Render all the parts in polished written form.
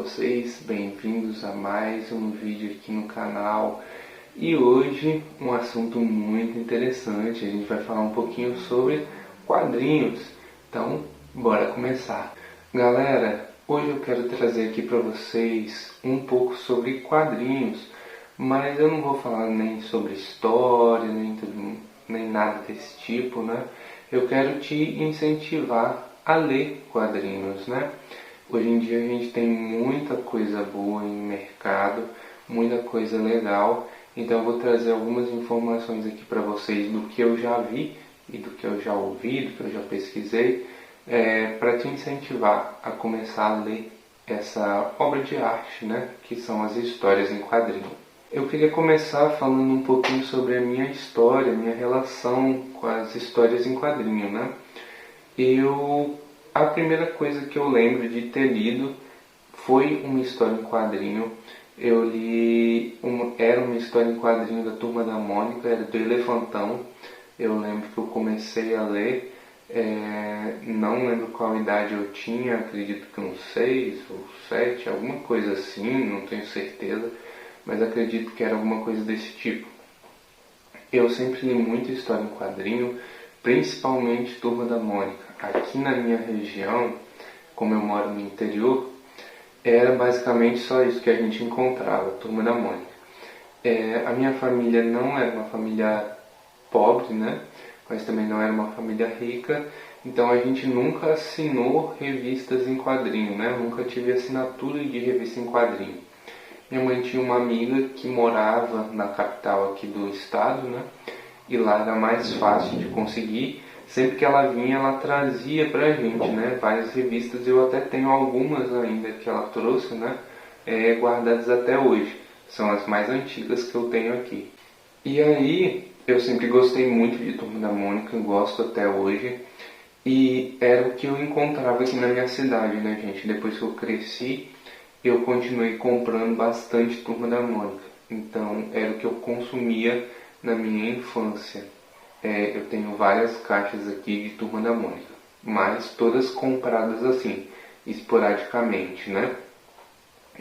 vocês? Bem-vindos a mais um vídeo aqui no canal. E hoje um assunto muito interessante, a gente vai falar um pouquinho sobre quadrinhos. Então, bora começar. Galera, hoje eu quero trazer aqui para vocês um pouco sobre quadrinhos, mas eu não vou falar nem sobre história, nem nada desse tipo, né? Eu quero te incentivar a ler quadrinhos, né? Hoje em dia a gente tem muita coisa boa em mercado, muita coisa legal, então eu vou trazer algumas informações aqui para vocês do que eu já vi e do que eu já ouvi, do que eu já pesquisei, para te incentivar a começar a ler essa obra de arte, né? Que são as histórias em quadrinho. Eu queria começar falando um pouquinho sobre a minha história, minha relação com as histórias em quadrinho, né? A primeira coisa que eu lembro de ter lido foi uma história em quadrinho. Eu li, era uma história em quadrinho da Turma da Mônica, era do Elefantão. Eu lembro que eu comecei a ler, não lembro qual idade eu tinha, acredito que uns 6 ou 7, alguma coisa assim, não tenho certeza, mas acredito que era alguma coisa desse tipo. Eu sempre li muita história em quadrinho, principalmente Turma da Mônica. Aqui na minha região, como eu moro no interior, era basicamente só isso que a gente encontrava, Turma da Mônica. A minha família não era uma família pobre, né? Mas também não era uma família rica, então a gente nunca assinou revistas em quadrinho, né? Eu nunca tive assinatura de revista em quadrinho. Minha mãe tinha uma amiga que morava na capital aqui do estado, né? E lá era mais fácil de conseguir. Sempre que ela vinha, ela trazia pra gente, né? Várias revistas. Eu até tenho algumas ainda que ela trouxe, né? Guardadas até hoje. São as mais antigas que eu tenho aqui. E aí, eu sempre gostei muito de Turma da Mônica, gosto até hoje. E era o que eu encontrava aqui na minha cidade, né, gente? Depois que eu cresci, eu continuei comprando bastante Turma da Mônica. Então, era o que eu consumia na minha infância. Eu tenho várias caixas aqui de Turma da Mônica, mas todas compradas assim, esporadicamente, né?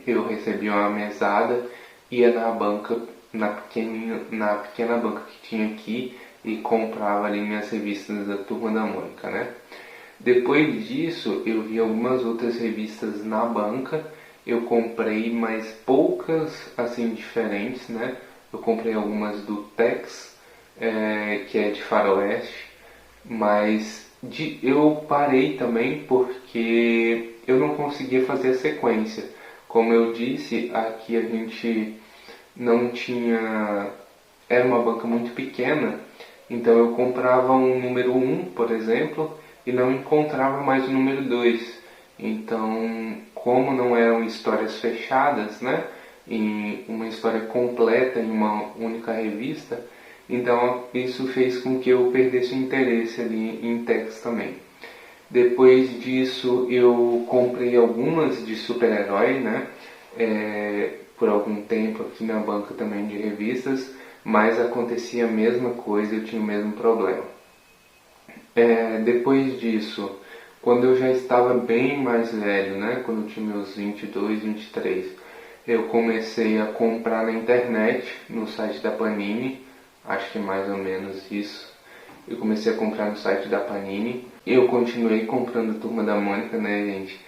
Eu recebia uma mesada, ia na banca, na pequena banca que tinha aqui e comprava ali minhas revistas da Turma da Mônica, né? Depois disso, eu vi algumas outras revistas na banca. Eu comprei mais poucas, assim, diferentes, né? Eu comprei algumas do Tex, que é de faroeste, mas eu parei também porque eu não conseguia fazer a sequência. Como eu disse, aqui a gente não tinha... Era uma banca muito pequena, então eu comprava um número 1, por exemplo, e não encontrava mais o número 2. Então, como não eram histórias fechadas, né, em uma história completa em uma única revista, então isso fez com que eu perdesse o interesse ali em Tex também. Depois disso eu comprei algumas de super-herói, né, por algum tempo aqui na banca também de revistas, mas acontecia a mesma coisa, eu tinha o mesmo problema. Depois disso, quando eu já estava bem mais velho, né, quando eu tinha meus 22, 23, eu comecei a comprar na internet, no site da Panini, acho que é mais ou menos isso. Eu comecei a comprar no site da Panini. Eu continuei comprando Turma da Mônica, né, gente?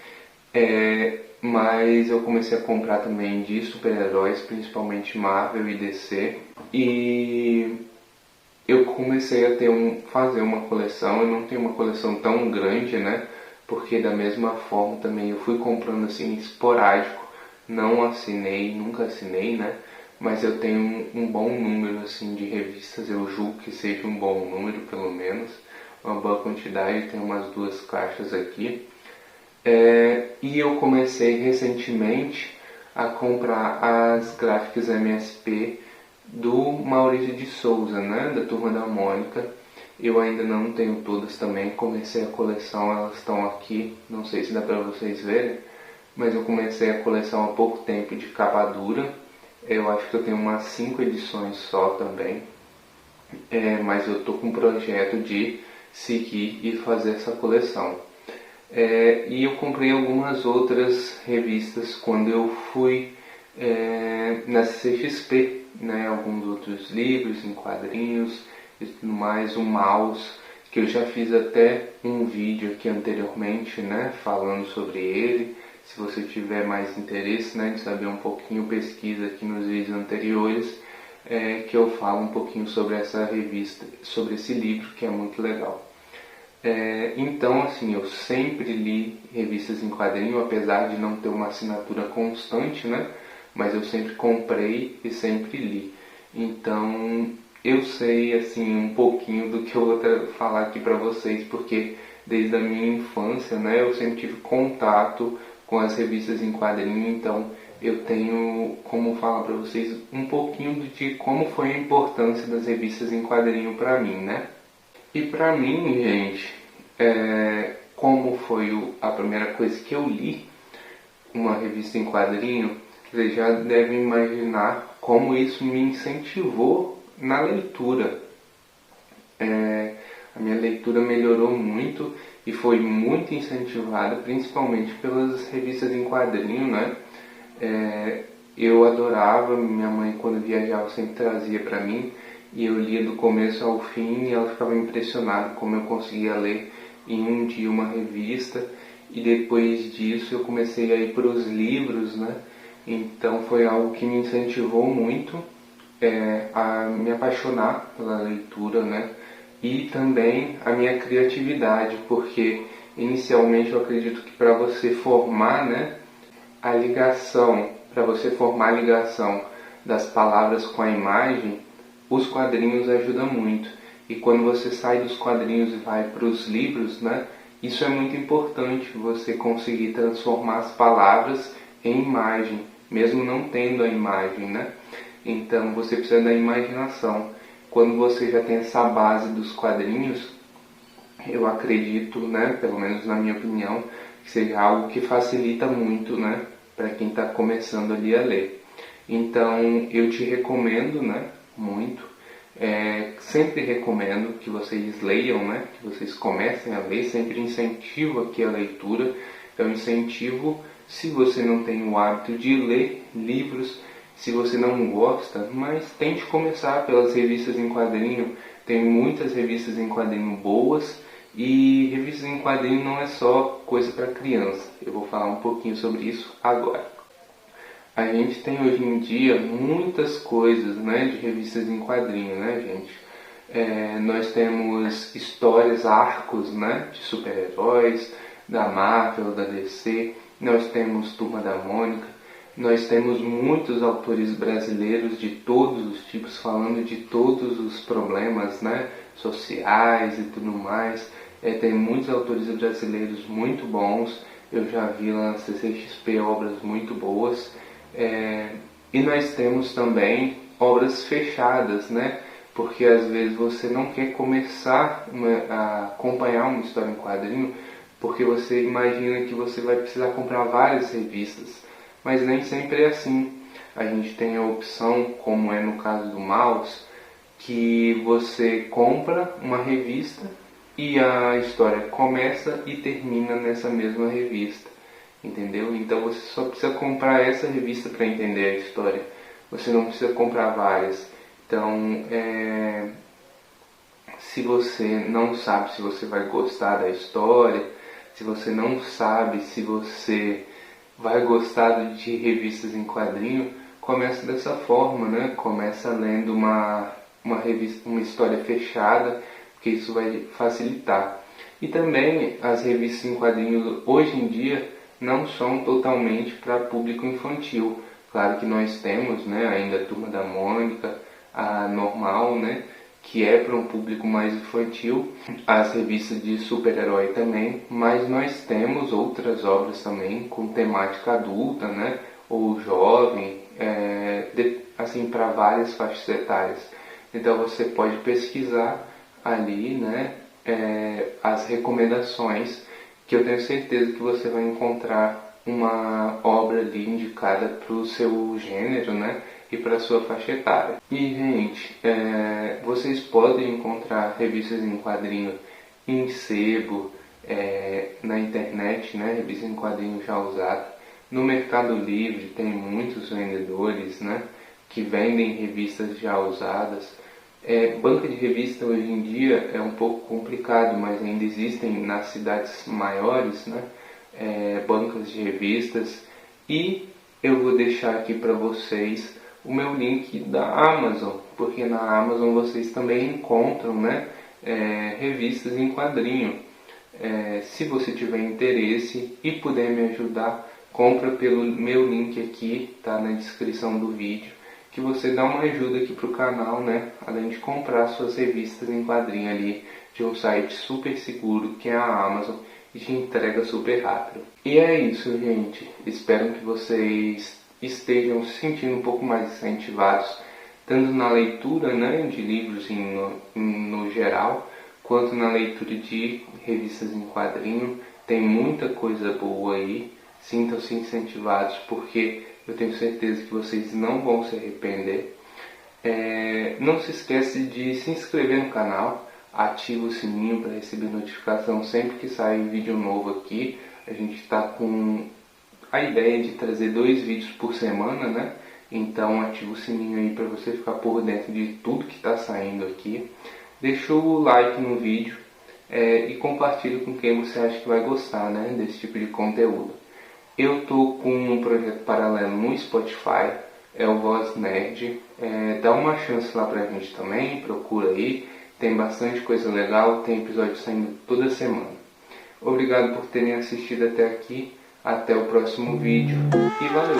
Mas eu comecei a comprar também de super-heróis, principalmente Marvel e DC. E eu comecei a fazer uma coleção. Eu não tenho uma coleção tão grande, né? Porque da mesma forma também eu fui comprando assim esporádico. Não assinei, nunca assinei, né? Mas eu tenho um bom número assim de revistas. Eu julgo que seja um bom número, pelo menos. Uma boa quantidade, tem umas 2 caixas aqui. E eu comecei recentemente a comprar as gráficas MSP do Maurício de Souza, né, da Turma da Mônica. Eu ainda não tenho todas também, comecei a coleção, elas estão aqui, não sei se dá para vocês verem, mas eu comecei a coleção há pouco tempo de capa dura. Eu acho que eu tenho umas 5 edições só também, mas eu estou com um projeto de seguir e fazer essa coleção. E eu comprei algumas outras revistas quando eu fui na CCXP, né? Alguns outros livros em quadrinhos e tudo mais, o Mouse, que eu já fiz até um vídeo aqui anteriormente, né? Falando sobre ele. Se você tiver mais interesse, né, de saber um pouquinho, pesquisa aqui nos vídeos anteriores, que eu falo um pouquinho sobre essa revista, sobre esse livro, que é muito legal. Então, assim, eu sempre li revistas em quadrinho, apesar de não ter uma assinatura constante, né? Mas eu sempre comprei e sempre li. Então, eu sei, assim, um pouquinho do que eu vou falar aqui para vocês, porque desde a minha infância, né, eu sempre tive contato com as revistas em quadrinho, então eu tenho como falar para vocês um pouquinho de como foi a importância das revistas em quadrinho para mim, né? E pra mim, gente, como foi a primeira coisa que eu li, uma revista em quadrinho, vocês já devem imaginar como isso me incentivou na leitura. A minha leitura melhorou muito e foi muito incentivada, principalmente pelas revistas em quadrinho, né? Eu adorava, minha mãe quando viajava sempre trazia para mim e eu lia do começo ao fim e ela ficava impressionada como eu conseguia ler em um dia uma revista, e depois disso eu comecei a ir para os livros, né? Então foi algo que me incentivou muito a me apaixonar pela leitura, né? E também a minha criatividade, porque inicialmente eu acredito que para você formar, né, a ligação, para você formar a ligação das palavras com a imagem, os quadrinhos ajudam muito. E quando você sai dos quadrinhos e vai para os livros, né, isso é muito importante, você conseguir transformar as palavras em imagem, mesmo não tendo a imagem, né? Então você precisa da imaginação. Quando você já tem essa base dos quadrinhos, eu acredito, né, pelo menos na minha opinião, que seja algo que facilita muito, né, para quem está começando ali a ler. Então eu te recomendo, né, muito, sempre recomendo que vocês leiam, né, que vocês comecem a ler, sempre incentivo aqui a leitura. Então incentivo, se você não tem o hábito de ler livros, se você não gosta, mas tente começar pelas revistas em quadrinho. Tem muitas revistas em quadrinho boas, e revistas em quadrinho não é só coisa para criança. Eu vou falar um pouquinho sobre isso agora. A gente tem hoje em dia muitas coisas, né, de revistas em quadrinho, né, gente? Nós temos histórias, arcos, né, de super-heróis, da Marvel, da DC. Nós temos Turma da Mônica. Nós temos muitos autores brasileiros de todos os tipos, falando de todos os problemas, né, sociais e tudo mais. Tem muitos autores brasileiros muito bons. Eu já vi lá na CCXP obras muito boas. E nós temos também obras fechadas, né? Porque às vezes você não quer começar a acompanhar uma história em quadrinho, porque você imagina que você vai precisar comprar várias revistas. Mas nem sempre é assim. A gente tem a opção, como é no caso do Mouse, que você compra uma revista e a história começa e termina nessa mesma revista, entendeu? Então você só precisa comprar essa revista para entender a história. Você não precisa comprar várias. Então, se você não sabe se você vai gostar da história, se você não sabe se você vai gostar de revistas em quadrinho, começa dessa forma, né? Começa lendo uma revista, uma história fechada, porque isso vai facilitar. E também as revistas em quadrinhos hoje em dia não são totalmente para público infantil. Claro que nós temos, né, ainda a Turma da Mônica, a normal, né, que é para um público mais infantil, as revistas de super-herói também, mas nós temos outras obras também com temática adulta, né, ou jovem, assim, para várias faixas etárias. Então você pode pesquisar ali, né, as recomendações, que eu tenho certeza que você vai encontrar uma obra ali indicada para o seu gênero, né, e para a sua faixa etária. E, gente, vocês podem encontrar revistas em quadrinho em sebo, na internet, né, revista em quadrinhos já usada. No Mercado Livre tem muitos vendedores, né, que vendem revistas já usadas. Banca de revista hoje em dia é um pouco complicado, mas ainda existem nas cidades maiores, né, bancas de revistas. E eu vou deixar aqui para vocês o meu link da Amazon, porque na Amazon vocês também encontram, né, revistas em quadrinho. Se você tiver interesse e puder me ajudar, compra pelo meu link aqui, tá na descrição do vídeo, que você dá uma ajuda aqui pro canal, né? Além de comprar suas revistas em quadrinho ali de um site super seguro que é a Amazon e te entrega super rápido. E é isso, gente. Espero que vocês estejam se sentindo um pouco mais incentivados, tanto na leitura, né, de livros no geral, quanto na leitura de revistas em quadrinho. Tem muita coisa boa aí. Sintam-se incentivados, porque eu tenho certeza que vocês não vão se arrepender. Não se esquece de se inscrever no canal, ativa o sininho para receber notificação sempre que sair vídeo novo aqui. A gente está com a ideia de trazer 2 vídeos por semana, né? Então ativa o sininho aí para você ficar por dentro de tudo que está saindo aqui. Deixa o like no vídeo e compartilha com quem você acha que vai gostar, né, desse tipo de conteúdo. Eu tô com um projeto paralelo no Spotify, é o Voz Nerd. Dá uma chance lá pra gente também, procura aí. Tem bastante coisa legal, tem episódio saindo toda semana. Obrigado por terem assistido até aqui. Até o próximo vídeo e valeu!